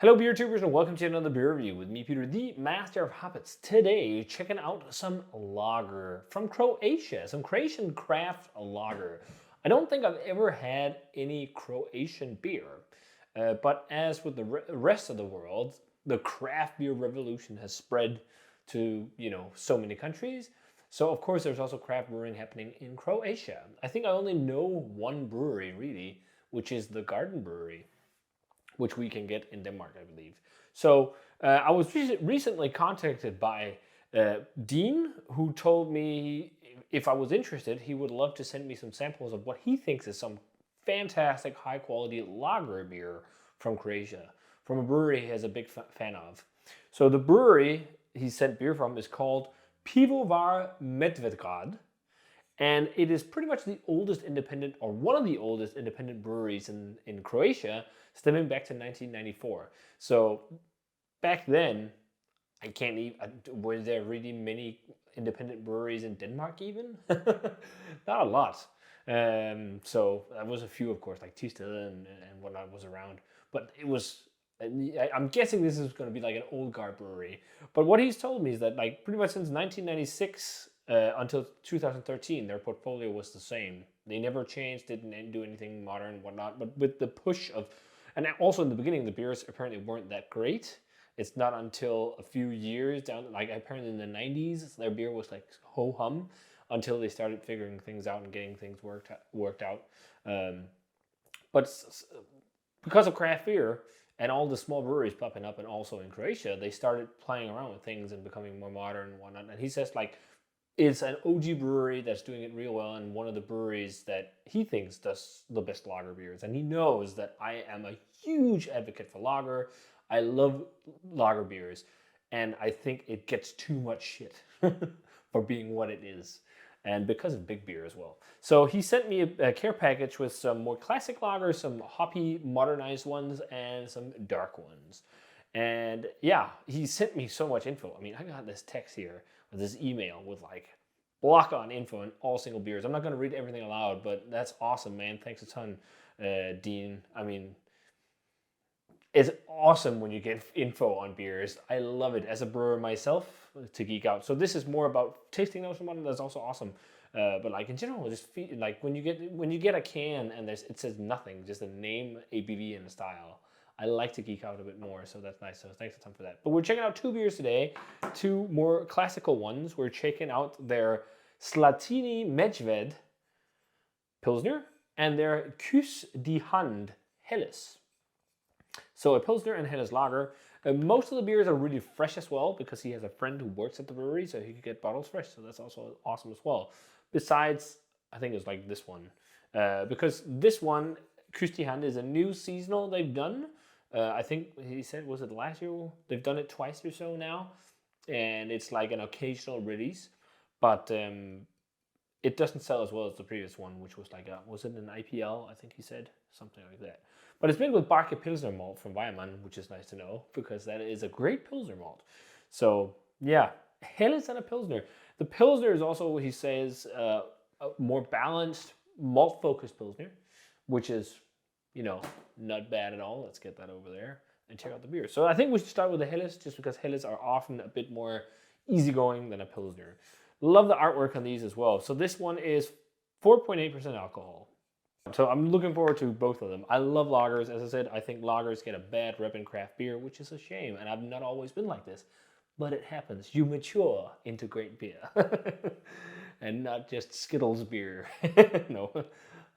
Hello beer tubers and welcome to another beer review with me, Peter, the master of hobbits. Today, checking out some lager from Croatia, some Croatian craft lager. I don't think I've ever had any Croatian beer, but as with the rest of the world, the craft beer revolution has spread to, so many countries. So of course there's also craft brewing happening in Croatia. I think I only know one brewery really, which is the Garden Brewery, which we can get in Denmark, I believe. So I was recently contacted by Dean, who told me if I was interested, he would love to send me some samples of what he thinks is some fantastic, high quality lager beer from Croatia, from a brewery he has a big fan of. So the brewery he sent beer from is called Pivovara Medvedgrad, and it is pretty much the oldest independent, or one of the oldest independent breweries in Croatia, stemming back to 1994. So back then, I can't even, were there really many independent breweries in Denmark even? Not a lot. So there was a few, of course, like Tisted and whatnot was around. But it was, I'm guessing this is going to be like an old guard brewery. But what he's told me is that like pretty much since 1996 until 2013, their portfolio was the same. They never changed, didn't do anything modern, whatnot. But with the push of, and also in the beginning, the beers apparently weren't that great. It's not until a few years down, like apparently in the 90s, their beer was like ho hum until they started figuring things out and getting things worked out. But because of craft beer and all the small breweries popping up, and also in Croatia, they started playing around with things and becoming more modern and whatnot. And he says like it's an OG brewery that's doing it real well, and one of the breweries that he thinks does the best lager beers. And he knows that I am a huge advocate for lager. I love lager beers, and I think it gets too much shit for being what it is, and because of big beer as well. So he sent me a care package with some more classic lagers, some hoppy modernized ones, and some dark ones. And yeah, he sent me so much info. I mean, I got this text here, or this email with like block on info on all single beers. I'm not going to read everything aloud, but that's awesome, man. Thanks a ton, Dean. I mean, it's awesome when you get info on beers. I love it as a brewer myself to geek out. So this is more about tasting notes and whatnot. That's also awesome. But like in general, just like when you get a can and it says nothing, just a name, ABV, and a style. I like to geek out a bit more, so that's nice. So thanks a ton for that. But we're checking out two beers today, two more classical ones. We're checking out their Zlatni Medvjed Pilsner and their Küss die Hand Helles. So a Pilsner and Helles lager. Most of the beers are really fresh as well, because he has a friend who works at the brewery, so he could get bottles fresh. So that's also awesome as well. Besides, I think it's like this one. Because this one, Küss die Hand, is a new seasonal they've done. I think he said, was it last year? They've done it twice or so now. And it's like an occasional release. But it doesn't sell as well as the previous one, which was like was it an IPL? I think he said something like that. But it's made with Barke Pilsner malt from Weiermann, which is nice to know, because that is a great Pilsner malt. So yeah, Helles and a Pilsner. The Pilsner is also, he says, a more balanced, malt-focused Pilsner, which is, not bad at all. Let's get that over there and check out the beer. So I think we should start with the Helles, just because Helles are often a bit more easygoing than a Pilsner. Love the artwork on these as well. So this one is 4.8% alcohol. So I'm looking forward to both of them. I love lagers. As I said, I think lagers get a bad rep in craft beer, which is a shame. And I've not always been like this. But it happens. You mature into great beer. And not just Skittles beer. No,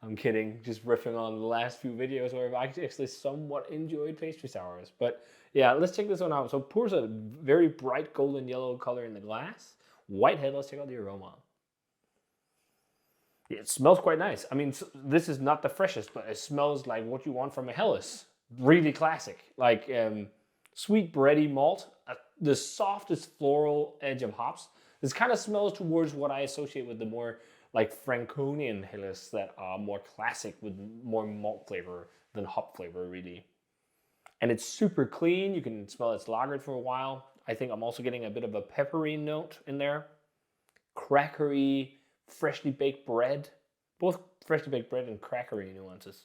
I'm kidding. Just riffing on the last few videos where I've actually somewhat enjoyed pastry sours. But yeah, let's check this one out. So it pours a very bright golden yellow color in the glass. Whitehead, let's check out the aroma. It smells quite nice. I mean, this is not the freshest, but it smells like what you want from a Helles. Really classic. Like sweet bready malt, the softest floral edge of hops. This kind of smells towards what I associate with the more like Franconian Helles that are more classic with more malt flavor than hop flavor, really. And it's super clean. You can smell it's lagered for a while. I think I'm also getting a bit of a peppery note in there. Crackery, freshly baked bread. Both freshly baked bread and crackery nuances.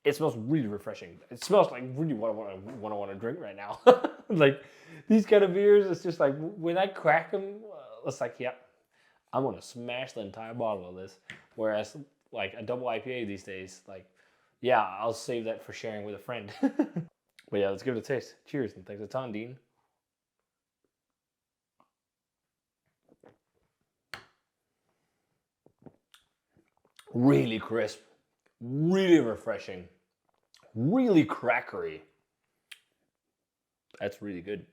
It smells really refreshing. It smells like really what I want to drink right now. Like these kind of beers, it's just like when I crack them, it's like, yeah, I'm gonna smash the entire bottle of this. Whereas like a double IPA these days, like, yeah, I'll save that for sharing with a friend. But yeah, let's give it a taste. Cheers, and thanks a ton, Dean. Really crisp, really refreshing, really crackery. That's really good.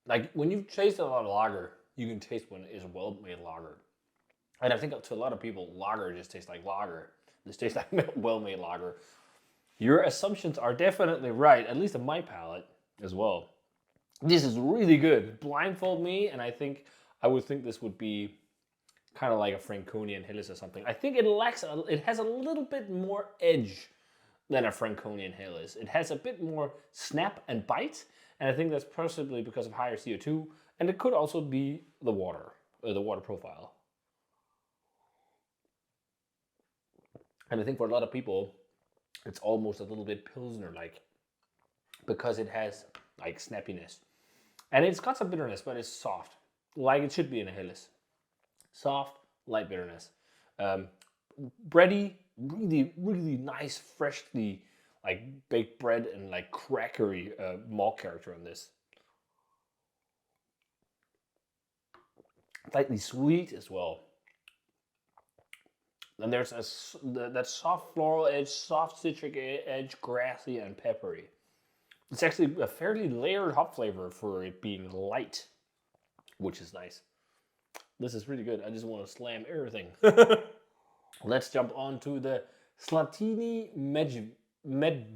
Like when you've tasted a lot of lager, you can taste when it is a well-made lager. And I think to a lot of people, lager just tastes like lager. This tastes like well-made lager. Your assumptions are definitely right, at least in my palate as well. This is really good. Blindfold me, and I would think this would be kind of like a Franconian Helles or something. I think it has a little bit more edge than a Franconian Helles. It has a bit more snap and bite, and I think that's possibly because of higher CO2, and it could also be the water profile. And I think for a lot of people, it's almost a little bit Pilsner-like because it has like snappiness. And it's got some bitterness, but it's soft, like it should be in a Helles. Soft, light bitterness. Bready, really, really nice, freshly like baked bread and like crackery malt character on this. Slightly sweet as well. And there's that soft floral edge, soft citric edge, grassy and peppery. It's actually a fairly layered hop flavor for it being light, which is nice. This is really good. I just want to slam everything. Let's jump on to the Zlatni Medvjed.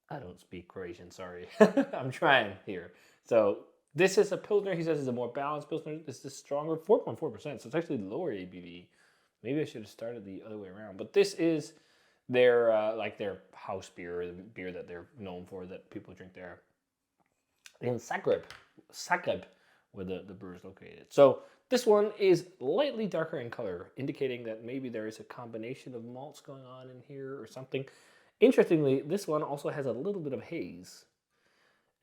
I don't speak Croatian, sorry. I'm trying here. So this is a Pilsner. He says it's a more balanced Pilsner. This is stronger, 4.4%. So it's actually lower ABV. Maybe I should have started the other way around. But this is their like their house beer, the beer that they're known for, that people drink there in Zagreb, where the brewer is located. So this one is lightly darker in color, indicating that maybe there is a combination of malts going on in here or something. Interestingly, this one also has a little bit of haze.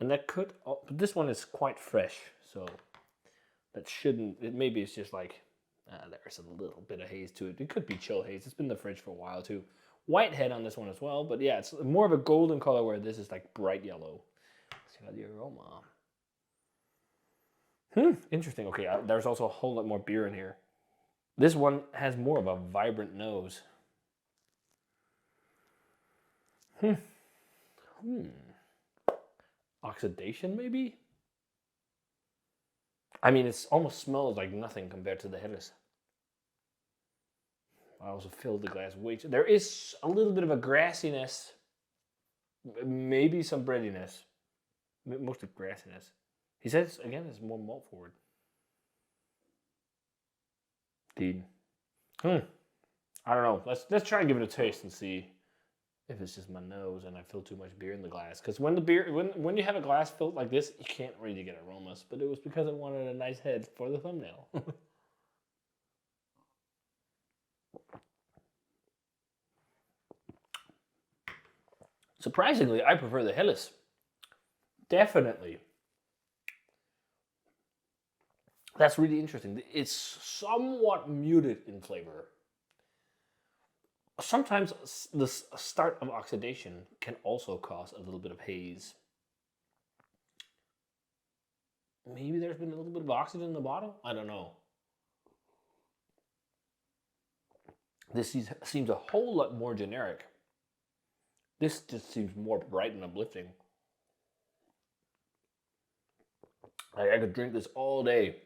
And that could, but this one is quite fresh, so that shouldn't, maybe it's just like, there's a little bit of haze to it. It could be chill haze. It's been in the fridge for a while too. White head on this one as well, but yeah, it's more of a golden color where this is like bright yellow. Let's check out the aroma. Interesting. Okay, there's also a whole lot more beer in here. This one has more of a vibrant nose. Oxidation, maybe? I mean, it almost smells like nothing compared to the Helles. I also filled the glass way too. There is a little bit of a grassiness, maybe some breadiness, mostly grassiness. He says, again, it's more malt forward. Dean. I don't know. Let's try and give it a taste and see if it's just my nose and I feel too much beer in the glass. Because when when you have a glass filled like this, you can't really get aromas. But it was because I wanted a nice head for the thumbnail. Surprisingly, I prefer the Helles. Definitely. That's really interesting. It's somewhat muted in flavor. Sometimes the start of oxidation can also cause a little bit of haze. Maybe there's been a little bit of oxygen in the bottle? I don't know. This seems a whole lot more generic. This just seems more bright and uplifting. I could drink this all day.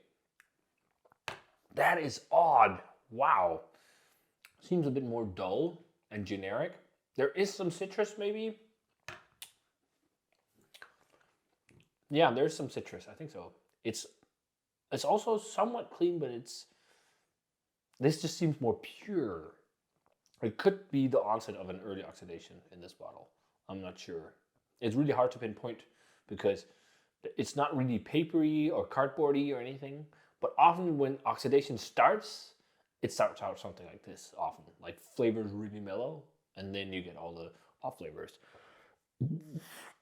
That is odd. Wow. Seems a bit more dull and generic. There is some citrus maybe. Yeah, there's some citrus. I think so. It's also somewhat clean, but this just seems more pure. It could be the onset of an early oxidation in this bottle. I'm not sure. It's really hard to pinpoint because it's not really papery or cardboardy or anything, But often when oxidation starts, it starts out something like this often. Like flavors really mellow, and then you get all the off flavors.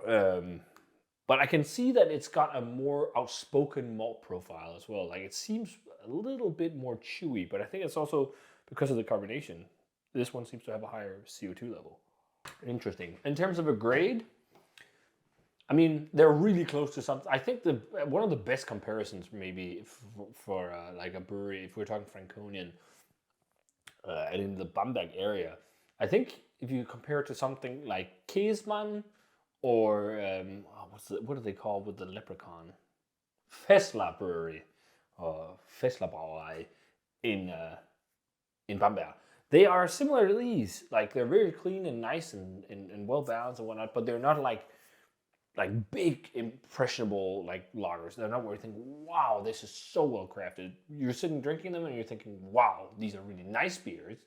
But I can see that it's got a more outspoken malt profile as well. Like it seems a little bit more chewy, but I think it's also because of the carbonation. This one seems to have a higher CO2 level. Interesting. In terms of a grade, I mean, they're really close to something. I think one of the best comparisons maybe for like a brewery, if we're talking Franconian, and in the Bamberg area, I think if you compare it to something like Käsmann or what do they call with the leprechaun? Fessler Brewery or Fessler Brauerei in Bamberg. They are similar to these. Like they're very clean and nice and well balanced and whatnot, but they're not like big impressionable like lagers. They're not where you think, wow, this is so well crafted. You're sitting drinking them and you're thinking, wow, these are really nice beers,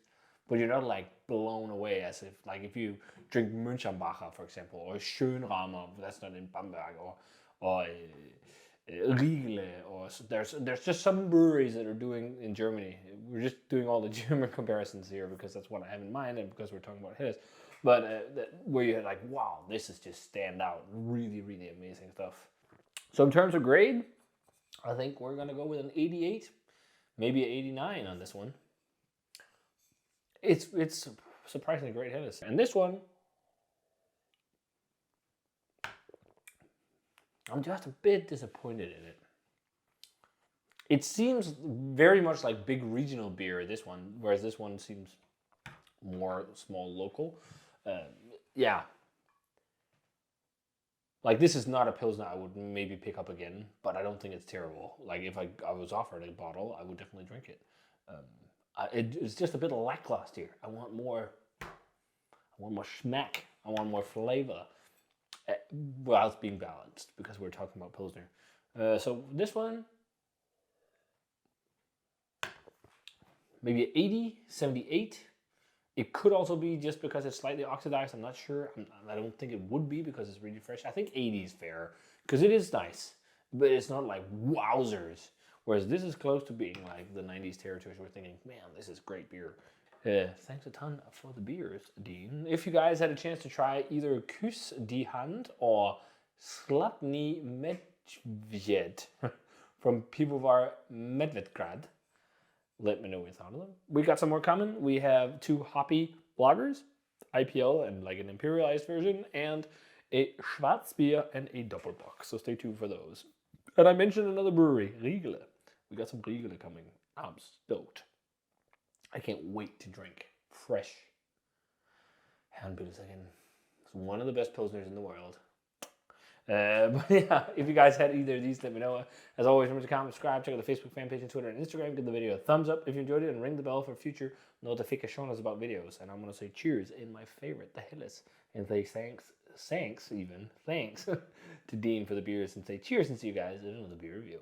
but you're not like blown away as if like if you drink Münchenbacher, for example, or Schönramer, that's not in Bamberg, or Riegele, or there's just some breweries that are doing in Germany. We're just doing all the German comparisons here because that's what I have in mind and because we're talking about Helles. But where you're like, wow, this is just stand out. Really, really amazing stuff. So in terms of grade, I think we're going to go with an 88, maybe an 89 on this one. It's surprisingly great Helles. And this one, I'm just a bit disappointed in it. It seems very much like big regional beer, this one, whereas this one seems more small local. Yeah. Like this is not a Pilsner I would maybe pick up again, but I don't think it's terrible. Like if I was offered a bottle, I would definitely drink it. It's just a bit lackluster. I want more schmack. I want more flavor. While it's being balanced, because we're talking about Pilsner. So this one, maybe 80, 78. It could also be just because it's slightly oxidized. I'm not sure. I don't think it would be because it's really fresh. I think 80 is fair because it is nice, but it's not like wowzers. Whereas this is close to being like the 90s territory. So we're thinking, man, this is great beer. Thanks a ton for the beers, Dean. If you guys had a chance to try either Küss die Hand or Zlatni Medvjed from Pivovara Medvedgrad, let me know what you thought of them. We got some more coming. We have 2 hoppy lagers, IPL and like an imperialized version, and a Schwarzbier and a Doppelbock. So stay tuned for those. And I mentioned another brewery, Riegele. We got some Riegele coming. I'm stoked. I can't wait to drink fresh Handpilz again. It's one of the best Pilsners in the world. But yeah, if you guys had either of these, let me know. As always, remember to comment, subscribe, check out the Facebook fan page and Twitter and Instagram. Give the video a thumbs up if you enjoyed it and ring the bell for future notifications about videos. And I'm going to say cheers in my favorite, the Helles. And say thanks to Dean for the beers and say cheers and see you guys in another beer review.